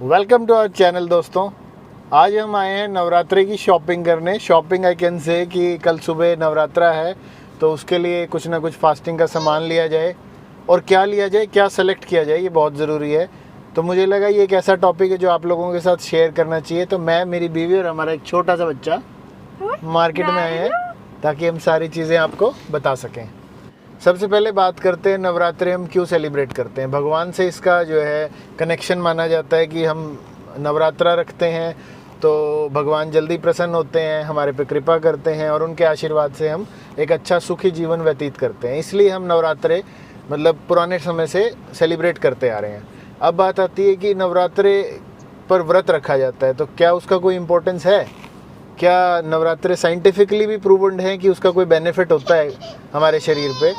Welcome to our channel दोस्तों। आज हम आए हैं नवरात्रि की शॉपिंग करने। शॉपिंग आई कैन से कि कल सुबह नवरात्रा है तो उसके लिए कुछ ना कुछ फास्टिंग का सामान लिया जाए और क्या लिया जाए, क्या सेलेक्ट किया जाए, ये बहुत ज़रूरी है। तो मुझे लगा ये एक ऐसा टॉपिक है जो आप लोगों के साथ शेयर करना चाहिए। तो मैं, मेरी बीवी और हमारा एक छोटा सा बच्चा मार्केट में आए हैं ताकि हम सारी चीज़ें आपको बता सकें। सबसे पहले बात करते हैं नवरात्रि हम क्यों सेलिब्रेट करते हैं। भगवान से इसका जो है कनेक्शन माना जाता है कि हम नवरात्रा रखते हैं तो भगवान जल्दी प्रसन्न होते हैं, हमारे पे कृपा करते हैं और उनके आशीर्वाद से हम एक अच्छा सुखी जीवन व्यतीत करते हैं। इसलिए हम नवरात्रे मतलब पुराने समय से सेलिब्रेट करते आ रहे हैं। अब बात आती है कि नवरात्रे पर व्रत रखा जाता है तो क्या उसका कोई इम्पोर्टेंस है? क्या नवरात्रे साइंटिफिकली भी प्रूव्ड है कि उसका कोई बेनिफिट होता है हमारे शरीर पे?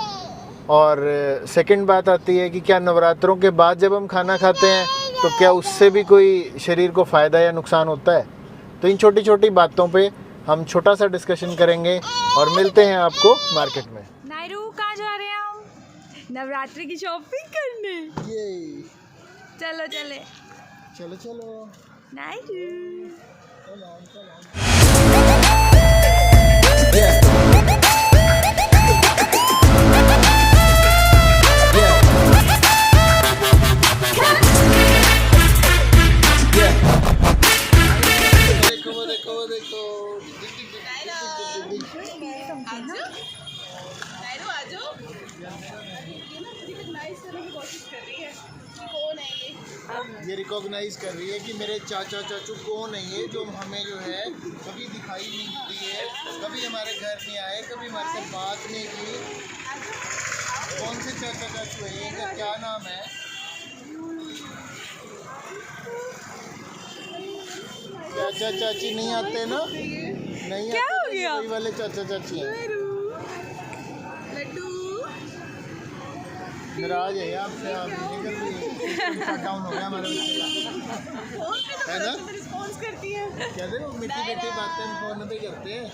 और सेकंड बात आती है कि क्या नवरात्रों के बाद जब हम खाना खाते हैं तो क्या उससे भी कोई शरीर को फ़ायदा या नुकसान होता है? तो इन छोटी छोटी बातों पे हम छोटा सा डिस्कशन करेंगे और मिलते हैं आपको मार्केट में। नायरू, कहाँ जा रहे हैं हम? नवरात्रि की शॉपिंग करने। ये चलो चले। चलो चलो नायरू। ये रिकॉग्नाइज कर रही है कि मेरे चाचा चाचू कौन है ये जो हमें जो है कभी दिखाई नहीं दी है, कभी हमारे घर नहीं आए, कभी हमारे से बात नहीं की। कौन से चाचा चाचू है, इनका क्या नाम है? चाचा चाची नहीं आते ना, नहीं क्या आते हो तो गया? वही वाले चाचा चाची हैं। नाराज है आपसे, आप निकल रही डाउन हो गया हमारा बच्चे है ना। रिस्पॉन्स करती है। कहते हैं वो मीठी मीठी बातें हम फोन पे करते हैं।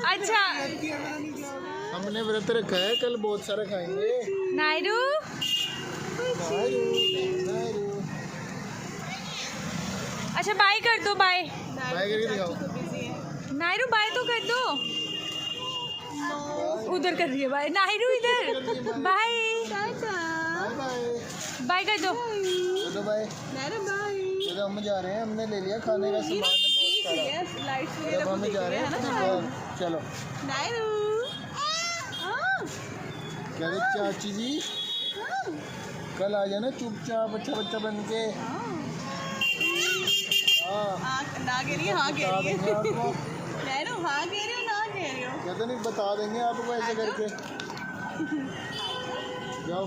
अच्छा हमने व्रत रखा है, कल बहुत सारा खाएंगे। नायरू, नायरू, नायरू। अच्छा बाय कर दो, बाय। बाय करके दिखाओ। नायरू बाय तो कर दो। उधर कर रही है बाय। नायरू इधर बाय। Bye bye. बाय कर दो। चलो बाय। चलो हम जा रहे हैं, हमने ले लिया खाने का सामान बहुत सारा। अब हम जा रहे हैं, चलो। क्या चाची जी कल आ जाना चुपचाप अच्छा बच्चा बन के। कहते नहीं बता देंगे आपको ऐसे करके। जाओ।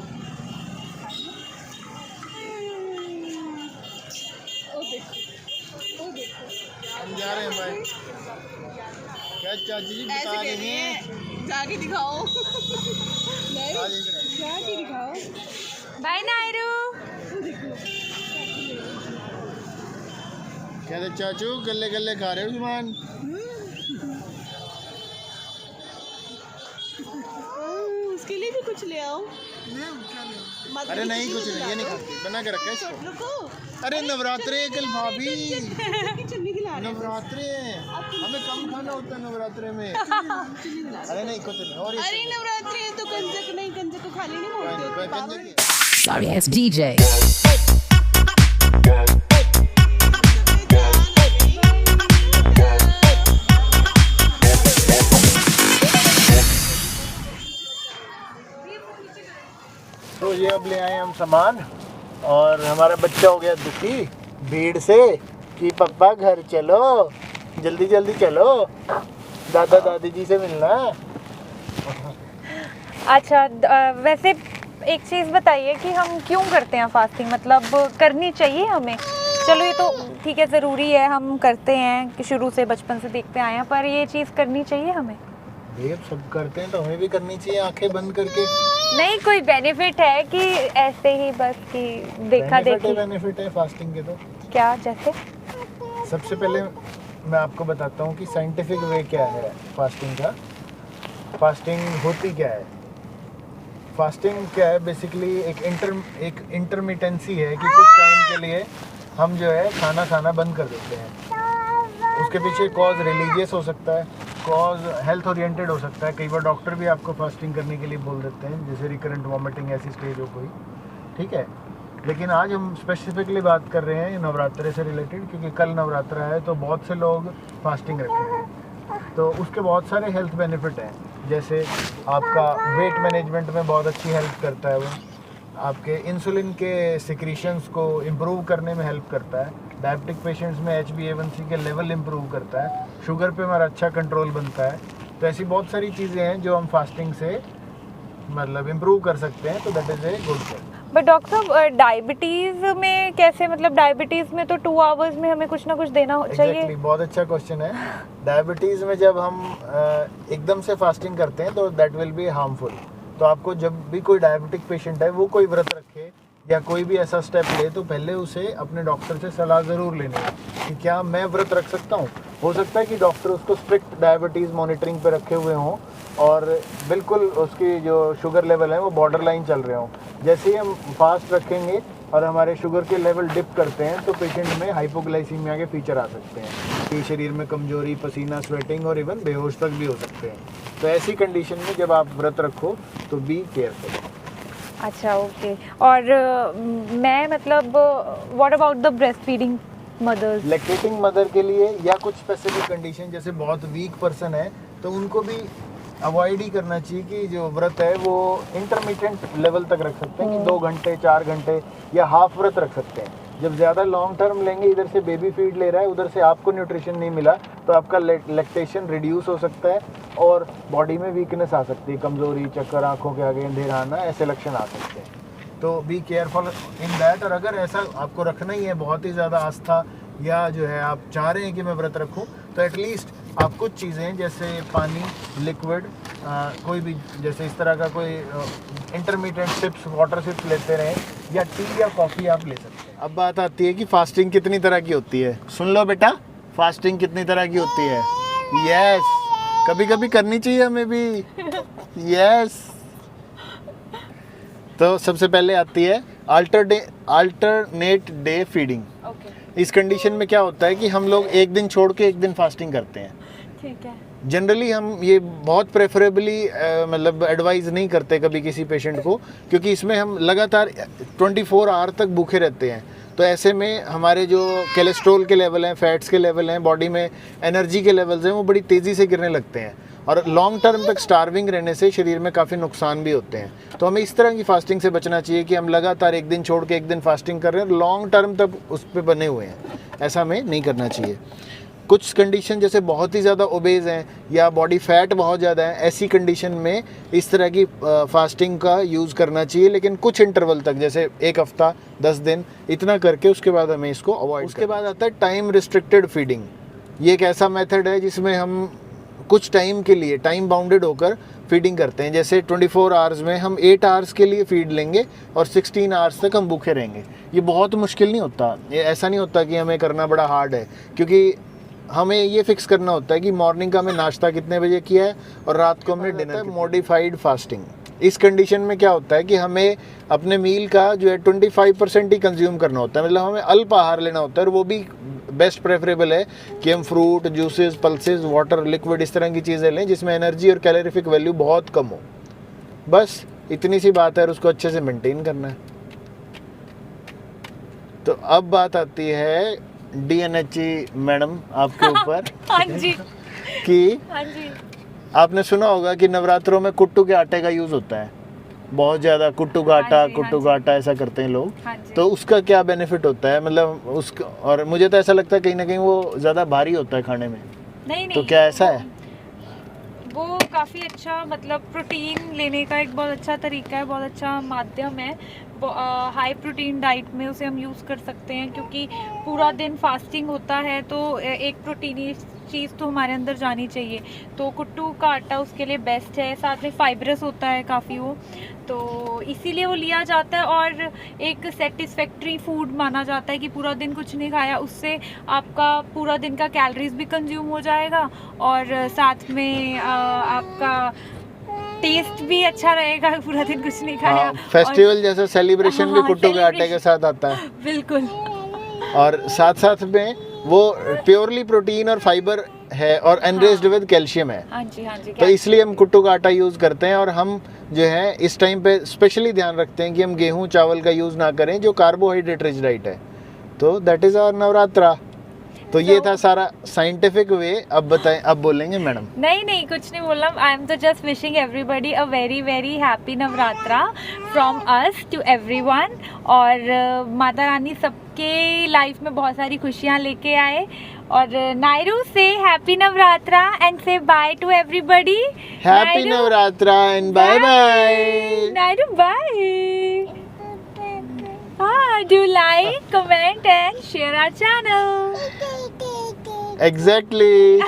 हम जा रहे हैं भाई। क्या चाची जी बता देंगे? जाके दिखाओ। जाके दिखाओ। बाय नायरू। कहते चाचू गले गले खा रहे हो सामान। उसके लिए भी कुछ ले आओ। अरे नहीं कुछ नहीं, ये नहीं खाते, बना के रखा है इसको। रुको। अरे नवरात्रे कल भाभी, चुन्नी खिला रहे हैं। नवरात्रे हमें कम खाना होता है नवरात्रे में। अरे नहीं कुछ नहीं। और अरे नवरात्रि है तो कंजक नहीं, कंजक को खाली नहीं बोलते। Sorry ass DJ. तो ये अब ले आए हम सामान और हमारा बच्चा हो गया दुखी भीड़ से कि पापा घर चलो, जल्दी जल्दी चलो, दादा दादी जी से मिलना। अच्छा वैसे एक चीज़ बताइए कि हम क्यों करते हैं फास्टिंग, मतलब करनी चाहिए हमें? चलो ये तो ठीक है, ज़रूरी है, हम करते हैं कि शुरू से बचपन से देखते आए हैं, पर ये चीज़ करनी चाहिए हमें? ये सब करते हैं तो हमें भी करनी चाहिए आंखें बंद करके। नहीं कोई बेनिफिट है कि ऐसे ही बस कि देखा देखी? बेनिफिट है फास्टिंग के। तो क्या जैसे? सबसे पहले मैं आपको बताता हूँ कि साइंटिफिक वे क्या है फास्टिंग का। फास्टिंग होती क्या है? फास्टिंग क्या है बेसिकली एक इंटरमिटेंसी है कि कुछ टाइम के लिए हम जो है खाना बंद कर देते हैं। उसके पीछे कॉज रिलीजियस हो सकता है, कॉज हेल्थ ओरिएंटेड हो सकता है। कई बार डॉक्टर भी आपको फास्टिंग करने के लिए बोल देते हैं, जैसे रिकरेंट वॉमिटिंग ऐसी स्टेज हो कोई, ठीक है। लेकिन आज हम स्पेसिफिकली बात कर रहे हैं नवरात्रे से रिलेटेड, क्योंकि कल नवरात्रा है तो बहुत से लोग फास्टिंग रखेंगे। तो उसके बहुत सारे हेल्थ बेनिफिट हैं, जैसे आपका वेट मैनेजमेंट में बहुत अच्छी हेल्प करता है वो, आपके इंसुलिन के सिक्रीशंस को इम्प्रूव करने में हेल्प करता है, डायबिटिक पेशेंट्स में HbA1c के लेवल इम्प्रूव करता है, शुगर पे हमारा अच्छा कंट्रोल बनता है। तो ऐसी बहुत सारी चीज़ें हैं जो हम फास्टिंग से मतलब इम्प्रूव कर सकते हैं, तो that is a good thing. But doctor साहब डायबिटीज़ में कैसे, मतलब डायबिटीज़ में तो 2 आवर्स में हमें कुछ ना कुछ देना चाहिए। Exactly, बहुत अच्छा क्वेश्चन है। डायबिटीज़ में जब हम एकदम से फास्टिंग करते हैं तो दैट विल बी हार्मफुल। तो आपको जब भी कोई डायबिटिक पेशेंट है वो कोई व्रत रखे या कोई भी ऐसा स्टेप ले, तो पहले उसे अपने डॉक्टर से सलाह ज़रूर लेनी है कि क्या मैं व्रत रख सकता हूँ। हो सकता है कि डॉक्टर उसको स्ट्रिक्ट डायबिटीज़ मॉनिटरिंग पे रखे हुए हों और बिल्कुल उसकी जो शुगर लेवल है वो बॉर्डर लाइन चल रहे हों। जैसे ही हम फास्ट रखेंगे और हमारे शुगर के लेवल डिप करते हैं तो पेशेंट में हाइपोग्लाइसीमिया के फीचर आ सकते हैं कि शरीर में कमजोरी, पसीना, स्वेटिंग और इवन बेहोश तक भी हो सकते हैं। तो ऐसी कंडीशन में जब आप व्रत रखो तो बी केयरफुल। अच्छा, ओके। और मैं मतलब what about the breast feeding mother's? Lactating mother के लिए या कुछ स्पेसिफिक कंडीशन, जैसे बहुत वीक पर्सन है तो उनको भी अवॉइड ही करना चाहिए कि जो व्रत है वो इंटरमीडिएट लेवल तक रख सकते हैं कि 2 घंटे 4 घंटे या हाफ व्रत रख सकते हैं। जब ज़्यादा लॉन्ग टर्म लेंगे, इधर से बेबी फीड ले रहा है, उधर से आपको न्यूट्रिशन नहीं मिला, तो आपका लैक्टेशन रिड्यूस हो सकता है और बॉडी में वीकनेस आ सकती है, कमज़ोरी, चक्कर, आंखों के आगे अंधेरा आना, ऐसे लक्षण आ सकते हैं। तो बी केयरफुल इन दैट। और अगर ऐसा आपको रखना ही है, बहुत ही ज़्यादा आस्था या जो है आप चाह रहे हैं कि मैं व्रत रखूँ, तो एटलीस्ट आप कुछ चीज़ें जैसे पानी, लिक्विड, कोई भी जैसे इस तरह का कोई इंटरमीडिएट सिप्स, वाटर सिप्स लेते रहें, या टी या कॉफ़ी आप ले सकते हैं। अब बात आती है कि फास्टिंग कितनी तरह की होती है। सुन लो बेटा, फास्टिंग कितनी तरह की होती है। यस, कभी कभी करनी चाहिए हमें भी। यस। तो सबसे पहले आती है अल्टरनेट डे फीडिंग। इस कंडीशन में क्या होता है कि हम लोग एक दिन छोड़ के एक दिन फास्टिंग करते हैं। ठीक है। जनरली हम ये बहुत प्रेफरेबली मतलब एडवाइस नहीं करते कभी किसी पेशेंट को, क्योंकि इसमें हम लगातार 24 आवर तक भूखे रहते हैं। तो ऐसे में हमारे जो कोलेस्ट्रॉल के लेवल हैं, फैट्स के लेवल हैं, बॉडी में एनर्जी के लेवल्स हैं, वो बड़ी तेज़ी से गिरने लगते हैं और लॉन्ग टर्म तक स्टार्विंग रहने से शरीर में काफ़ी नुकसान भी होते हैं। तो हमें इस तरह की फास्टिंग से बचना चाहिए कि हम लगातार एक दिन छोड़ के एक दिन फास्टिंग कर रहे हैं, लॉन्ग टर्म तक उस पर बने हुए हैं। ऐसा हमें नहीं करना चाहिए। कुछ कंडीशन जैसे बहुत ही ज़्यादा ओबेज हैं या बॉडी फैट बहुत ज़्यादा है, ऐसी कंडीशन में इस तरह की फास्टिंग का यूज़ करना चाहिए, लेकिन कुछ इंटरवल तक, जैसे 1 हफ्ता, 10 दिन, इतना करके उसके बाद हमें इसको अवॉइड। उसके बाद आता है टाइम रिस्ट्रिक्टेड फीडिंग। ये एक ऐसा मेथड है जिसमें हम कुछ टाइम के लिए टाइम बाउंडेड होकर फीडिंग करते हैं। जैसे 24 आवर्स में हम 8 आवर्स के लिए फीड लेंगे और 16 आवर्स तक हम भूखे रहेंगे। ये बहुत मुश्किल नहीं होता, ये ऐसा नहीं होता कि हमें करना बड़ा हार्ड है, क्योंकि हमें ये फिक्स करना होता है कि मॉर्निंग का हमें नाश्ता कितने बजे किया है और रात को हमने डिनर। Modified fasting. इस कंडीशन में क्या होता है कि हमें अपने मील का जो है 25% ही कंज्यूम करना होता है, मतलब हमें अल्प आहार लेना होता है। और वो भी बेस्ट प्रेफरेबल है कि हम fruit, juices, pulses, water, liquid, इस तरह की चीज़ें लें जिसमें एनर्जी और कैलोरीफिक वैल्यू बहुत कम हो। बस इतनी सी बात है और उसको अच्छे से मेंटेन करना है। तो अब बात आती है DNHE मैडम आपके ऊपर। हाँ जी। कि हाँ जी। आपने सुना होगा कि नवरात्रों में कुट्टू के आटे का यूज़ होता है बहुत ज़्यादा। कुट्टू का आटा, कुट्टू का आटा ऐसा करते हैं लोग। तो उसका क्या बेनिफिट होता है, मतलब उसका, और मुझे तो ऐसा लगता है कहीं ना कहीं वो ज़्यादा भारी होता है खाने में। नहीं, तो क्या ऐसा है? वो काफ़ी अच्छा, मतलब प्रोटीन लेने का एक बहुत अच्छा तरीका है, बहुत अच्छा माध्यम है। हाई प्रोटीन डाइट में उसे हम यूज़ कर सकते हैं, क्योंकि पूरा दिन फास्टिंग होता है तो एक प्रोटीनी चीज़ तो हमारे अंदर जानी चाहिए। तो कुट्टू का आटा उसके लिए बेस्ट है, साथ में फाइब्रस होता है काफ़ी वो, तो इसीलिए वो लिया जाता है। और एक सेटिस्फैक्ट्री फूड माना जाता है कि पूरा दिन कुछ नहीं खाया, उससे आपका पूरा दिन का कैलोरीज भी कंज्यूम हो जाएगा और साथ में आपका टेस्ट भी अच्छा रहेगा, पूरा दिन कुछ नहीं खाया। हाँ, फेस्टिवल जैसा सेलिब्रेशन भी हाँ, कुट्टू के आटे के साथ आता है। बिल्कुल। और साथ साथ में वो प्योरली प्रोटीन और फाइबर है और एनरिच्ड विद कैल्शियम है। हाँ जी, हाँ जी। तो इसलिए हम कुट्टू का आटा यूज़ करते हैं। और हम जो है इस टाइम पे स्पेशली ध्यान रखते हैं कि हम गेहूं चावल का यूज़ ना करें जो कार्बोहाइड्रेट रिच डाइट है। तो दैट इज़ आवर नवरात्रा। तो ये था सारा साइंटिफिक वे। अब बताएं, अब बोलेंगे मैडम। नहीं नहीं, कुछ नहीं बोलना। आई एम तो just wishing everybody a very very happy Navratra from us to everyone. और माता रानी सबके लाइफ में बहुत सारी खुशियाँ लेके आए। और नायरू से happy Navratra and say bye to everybody. Happy Navratra and bye bye. Nairu bye. Do like, comment and share our channel. Exactly.